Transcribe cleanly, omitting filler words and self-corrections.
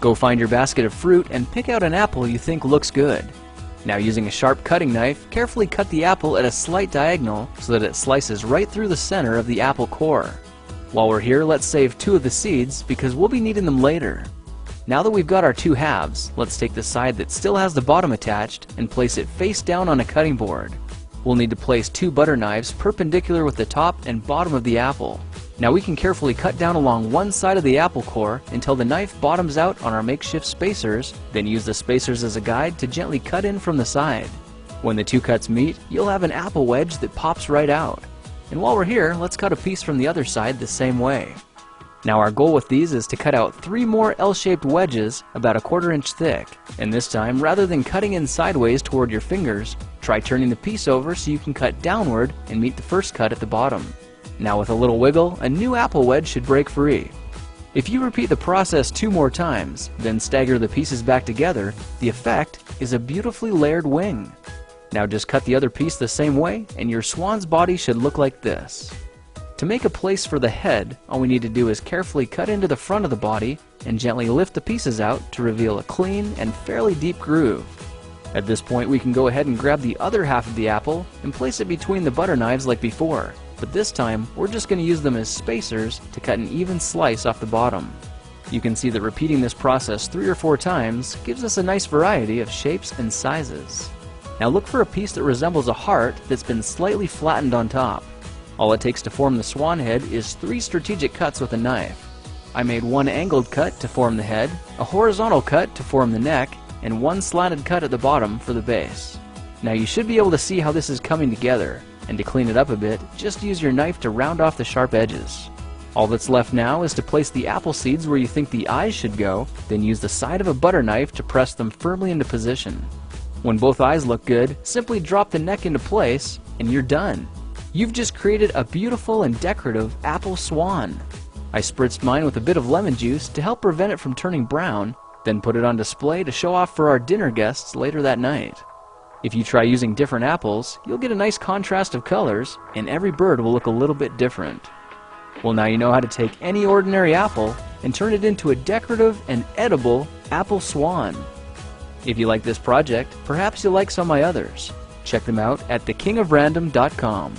Go find your basket of fruit and pick out an apple you think looks good. Now, using a sharp cutting knife, carefully cut the apple at a slight diagonal so that it slices right through the center of the apple core. While we're here, let's save 2 of the seeds because we'll be needing them later. Now that we've got our 2 halves, let's take the side that still has the bottom attached and place it face down on a cutting board. We'll need to place 2 butter knives perpendicular with the top and bottom of the apple. Now we can carefully cut down along one side of the apple core until the knife bottoms out on our makeshift spacers, then use the spacers as a guide to gently cut in from the side. When the 2 cuts meet, you'll have an apple wedge that pops right out. And while we're here, let's cut a piece from the other side the same way. Now our goal with these is to cut out 3 more L-shaped wedges about 1/4 inch thick. And this time, rather than cutting in sideways toward your fingers, try turning the piece over so you can cut downward and meet the first cut at the bottom. Now with a little wiggle, a new apple wedge should break free. If you repeat the process 2 more times, then stagger the pieces back together, the effect is a beautifully layered wing. Now just cut the other piece the same way and your swan's body should look like this. To make a place for the head, all we need to do is carefully cut into the front of the body and gently lift the pieces out to reveal a clean and fairly deep groove. At this point, we can go ahead and grab the other half of the apple and place it between the butter knives like before, but this time we're just going to use them as spacers to cut an even slice off the bottom. You can see that repeating this process 3 or 4 times gives us a nice variety of shapes and sizes. Now look for a piece that resembles a heart that's been slightly flattened on top. All it takes to form the swan head is 3 strategic cuts with a knife. I made 1 angled cut to form the head, a horizontal cut to form the neck, and 1 slanted cut at the bottom for the base. Now you should be able to see how this is coming together, and to clean it up a bit, just use your knife to round off the sharp edges. All that's left now is to place the apple seeds where you think the eyes should go, then use the side of a butter knife to press them firmly into position. When both eyes look good, simply drop the neck into place, and you're done. You've just created a beautiful and decorative apple swan. I spritzed mine with a bit of lemon juice to help prevent it from turning brown, then put it on display to show off for our dinner guests later that night. If you try using different apples, you'll get a nice contrast of colors, and every bird will look a little bit different. Well, now you know how to take any ordinary apple and turn it into a decorative and edible apple swan. If you like this project, perhaps you'll like some of my others. Check them out at thekingofrandom.com.